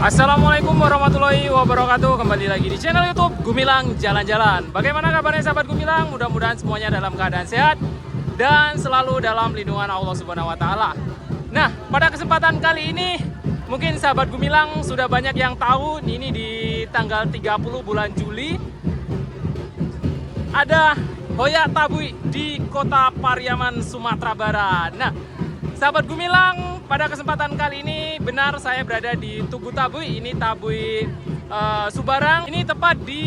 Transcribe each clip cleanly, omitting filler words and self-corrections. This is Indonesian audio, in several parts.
Assalamualaikum warahmatullahi wabarakatuh. Kembali lagi di channel YouTube Gumilang Jalan-Jalan. Bagaimana kabarnya sahabat Gumilang? Mudah-mudahan semuanya dalam keadaan sehat dan selalu dalam lindungan Allah Subhanahu wa taala. Nah, pada kesempatan kali ini mungkin sahabat Gumilang sudah banyak yang tahu ini di tanggal 30 bulan Juli ada Hoyak Tabui di Kota Pariaman, Sumatera Barat. Nah, sahabat Gumilang, pada kesempatan kali ini benar saya berada di Tugu Tabui. Ini Tabui Subarang. Ini tepat di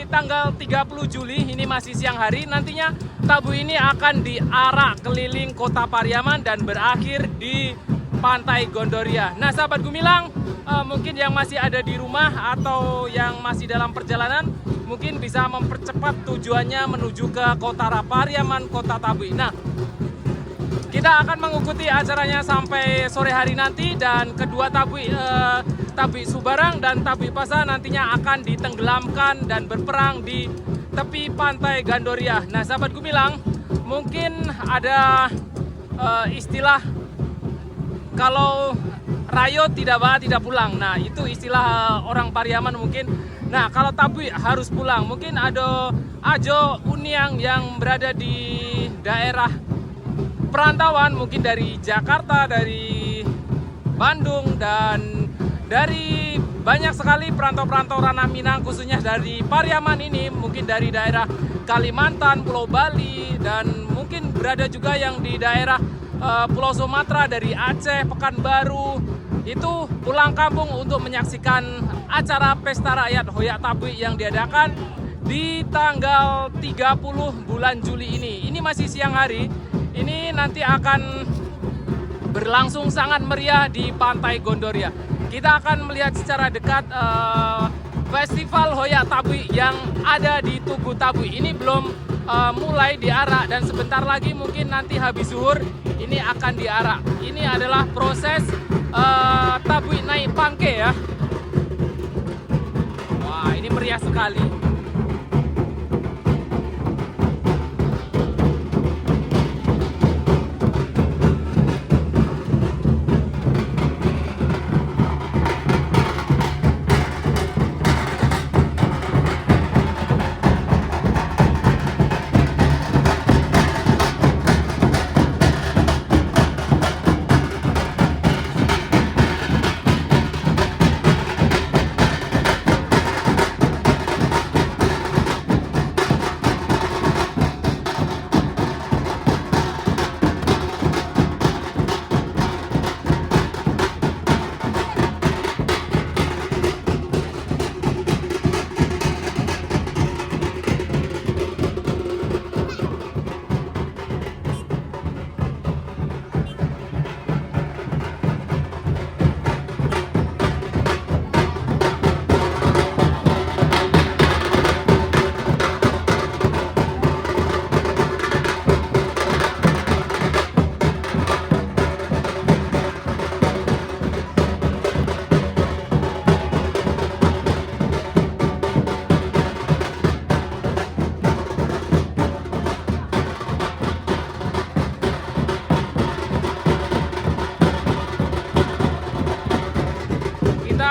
tanggal 30 Juli. Ini masih siang hari. Nantinya Tabui ini akan diarak keliling Kota Pariaman dan berakhir di Pantai Gondoria. Nah, sahabat Gumilang, mungkin yang masih ada di rumah atau yang masih dalam perjalanan mungkin bisa mempercepat tujuannya menuju ke Kota Pariaman, Kota Tabui. Nah, kita akan mengikuti acaranya sampai sore hari nanti, dan kedua Tabui Subarang dan Tabui Pasa nantinya akan ditenggelamkan dan berperang di tepi Pantai Gandoria. Nah, sahabat Gumilang, mungkin ada istilah kalau rayo tidak bah tidak pulang. Nah, itu istilah orang Pariaman mungkin. Nah, kalau Tabui harus pulang. Mungkin ada Ajo Uniang yang berada di daerah perantauan, mungkin dari Jakarta, dari Bandung, dan dari banyak sekali perantau-perantau Ranah Minang, khususnya dari Pariaman ini, mungkin dari daerah Kalimantan, Pulau Bali, dan mungkin berada juga yang di daerah Pulau Sumatera, dari Aceh, Pekanbaru, itu pulang kampung untuk menyaksikan acara Pesta Rakyat Hoyak Tabui yang diadakan di tanggal 30 bulan Juli ini. Ini masih siang hari. Ini nanti akan berlangsung sangat meriah di Pantai Gondoria. Kita akan melihat secara dekat festival Hoyak Tabui yang ada di Tugu Tabui. Ini belum mulai diarak, dan sebentar lagi mungkin nanti habis zuhur ini akan diarak. Ini adalah proses Tabui naik pangke ya. Wah, ini meriah sekali.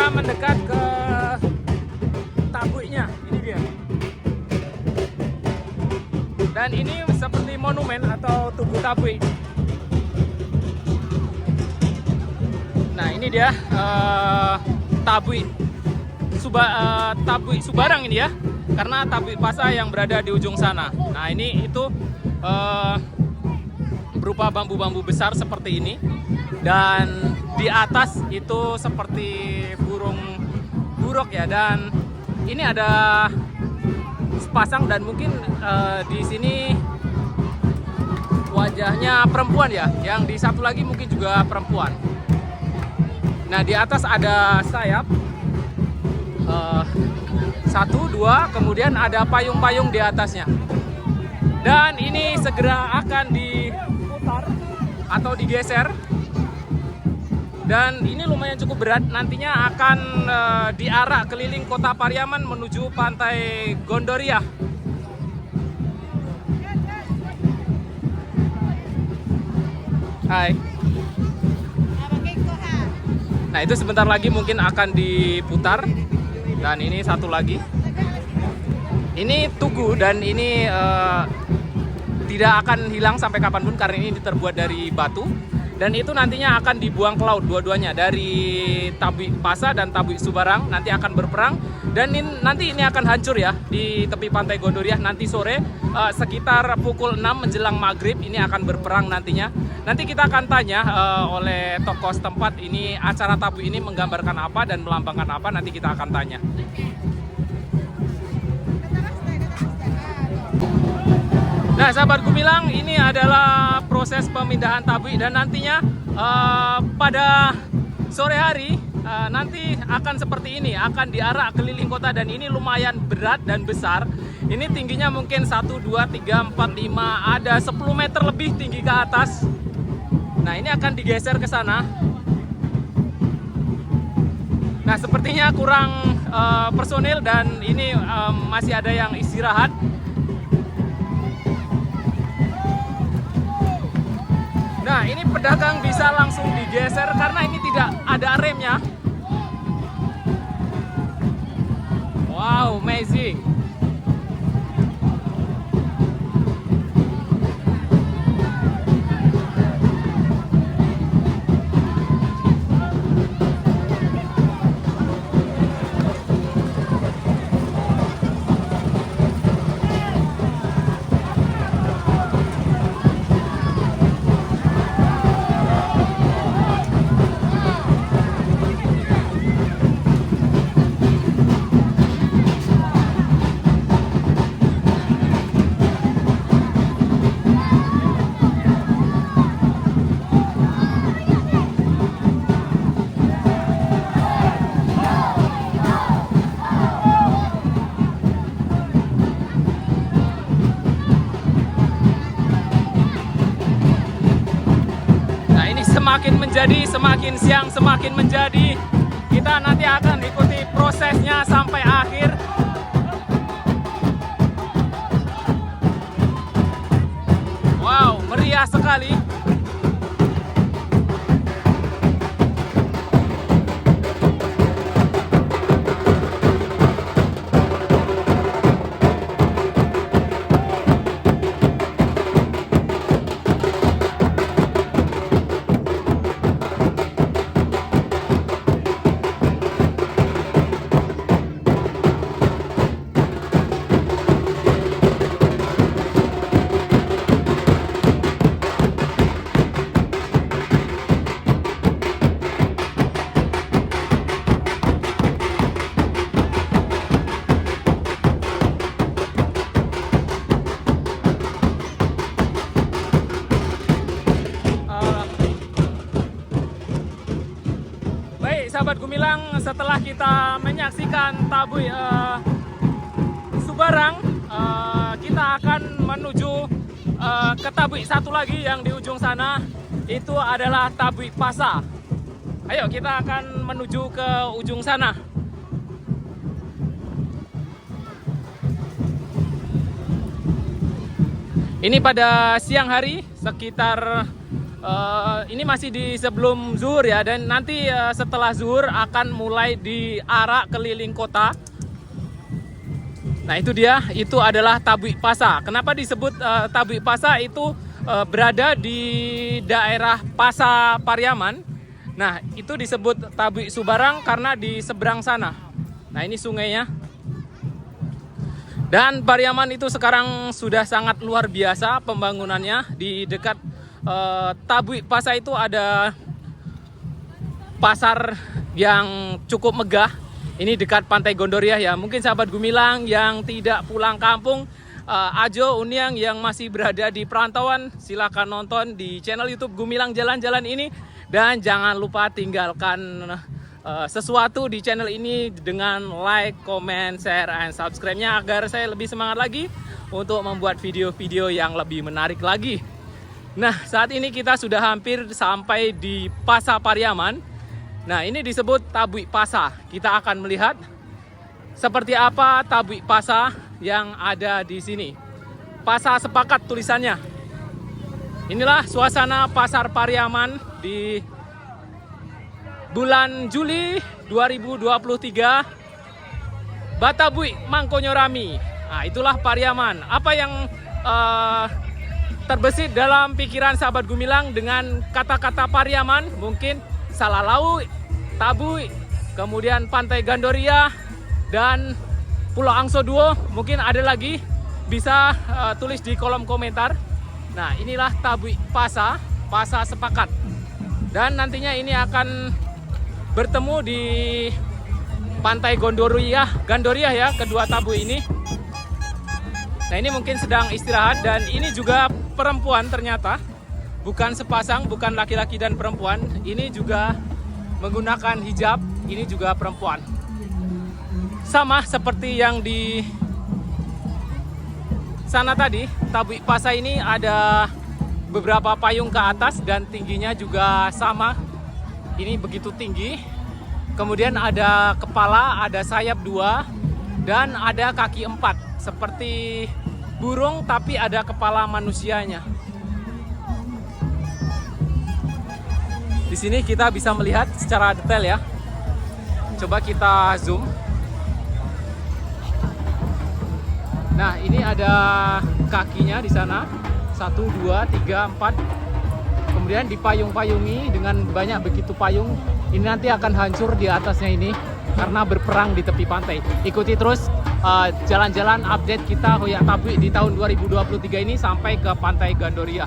Mendekat ke Tabuinya, ini dia. Dan ini seperti monumen atau Tugu Tabui. Nah, ini dia Tabui Subarang ini ya, karena Tabui Pasa yang berada di ujung sana. Nah, ini itu berupa bambu-bambu besar seperti ini, dan di atas itu seperti burung buruk ya, dan ini ada sepasang, dan mungkin di sini wajahnya perempuan ya, yang di satu lagi mungkin juga perempuan. Nah, di atas ada sayap, 1, 2, kemudian ada payung-payung di atasnya, dan ini segera akan diputar atau digeser. Dan ini lumayan cukup berat, nantinya akan diarak keliling Kota Pariaman menuju Pantai Gondoria. Hai. Nah, Nah itu sebentar lagi mungkin akan diputar. Dan ini satu lagi. Ini tugu dan ini tidak akan hilang sampai kapanpun karena ini terbuat dari batu. Dan itu nantinya akan dibuang ke laut dua-duanya, dari Tabui Pasa dan Tabui Subarang nanti akan berperang. Dan nanti ini akan hancur ya di tepi pantai Gondoriah nanti sore sekitar pukul 6 menjelang maghrib ini akan berperang nantinya. Nanti kita akan tanya oleh tokoh setempat ini acara Tabui ini menggambarkan apa dan melambangkan apa, nanti kita akan tanya. Nah sahabat Gumilang, ini adalah proses pemindahan Tabui dan nantinya pada sore hari nanti akan seperti ini, akan diarak keliling kota dan ini lumayan berat dan besar. Ini tingginya mungkin 1, 2, 3, 4, 5, ada 10 meter lebih tinggi ke atas. Nah ini akan digeser ke sana. Nah sepertinya kurang personil dan ini masih ada yang istirahat. Nah ini pedagang bisa langsung digeser karena ini tidak ada remnya. Wow, amazing. Semakin siang semakin menjadi. Kita nanti akan ikuti prosesnya sampai akhir. Wow, meriah sekali. Sahabat Gumilang, setelah kita menyaksikan Tabui Subarang, kita akan menuju ke Tabui satu lagi yang di ujung sana. Itu adalah Tabui Pasa. Ayo kita akan menuju ke ujung sana. Ini pada siang hari sekitar ini masih di sebelum zuhur ya, dan nanti setelah zuhur akan mulai diarak keliling kota. Nah itu dia, itu adalah Tabui Pasa. Kenapa disebut Tabui Pasa? Itu berada di daerah Pasa Pariaman. Nah itu disebut Tabui Subarang karena di seberang sana. Nah ini sungainya. Dan Pariaman itu sekarang sudah sangat luar biasa pembangunannya. Di dekat Tabui Pasa itu ada pasar yang cukup megah. Ini dekat pantai Gondoriah ya. Mungkin sahabat Gumilang yang tidak pulang kampung, Ajo Uniang yang masih berada di perantauan, silakan nonton di channel YouTube Gumilang Jalan-Jalan ini. Dan jangan lupa tinggalkan sesuatu di channel ini dengan like, comment, share, and subscribe-nya agar saya lebih semangat lagi untuk membuat video-video yang lebih menarik lagi. Nah, saat ini kita sudah hampir sampai di Pasa Pariaman. Nah, ini disebut Tabui Pasa. Kita akan melihat seperti apa Tabui Pasa yang ada di sini. Pasa sepakat tulisannya. Inilah suasana Pasar Pariaman di bulan Juli 2023, Batabui Mangkonyorami. Nah, itulah Pariaman. Apa yang terbesit dalam pikiran sahabat Gumilang dengan kata-kata Pariaman? Mungkin Salalau, Tabui, kemudian Pantai Gandoria, dan Pulau Angso Duo. Mungkin ada lagi, bisa tulis di kolom komentar. Nah, inilah Tabui Pasa sepakat. Dan nantinya ini akan bertemu di Pantai Gandoria ya, kedua Tabui ini. Nah, ini mungkin sedang istirahat, dan ini juga perempuan ternyata. Bukan sepasang, bukan laki-laki dan perempuan. Ini juga menggunakan hijab, ini juga perempuan. Sama seperti yang di sana tadi, Tabui Pasa ini ada beberapa payung ke atas dan tingginya juga sama. Ini begitu tinggi. Kemudian ada kepala, ada sayap 2, dan ada kaki 4. Seperti burung tapi ada kepala manusianya. Di sini kita bisa melihat secara detail ya. Coba kita zoom. Nah, ini ada kakinya di sana. 1, 2, 3, 4. Kemudian dipayung-payungi dengan banyak begitu payung. Ini nanti akan hancur di atasnya ini karena berperang di tepi pantai. Ikuti terus jalan-jalan update kita Hoyak Tabui di tahun 2023 ini sampai ke Pantai Gandoria.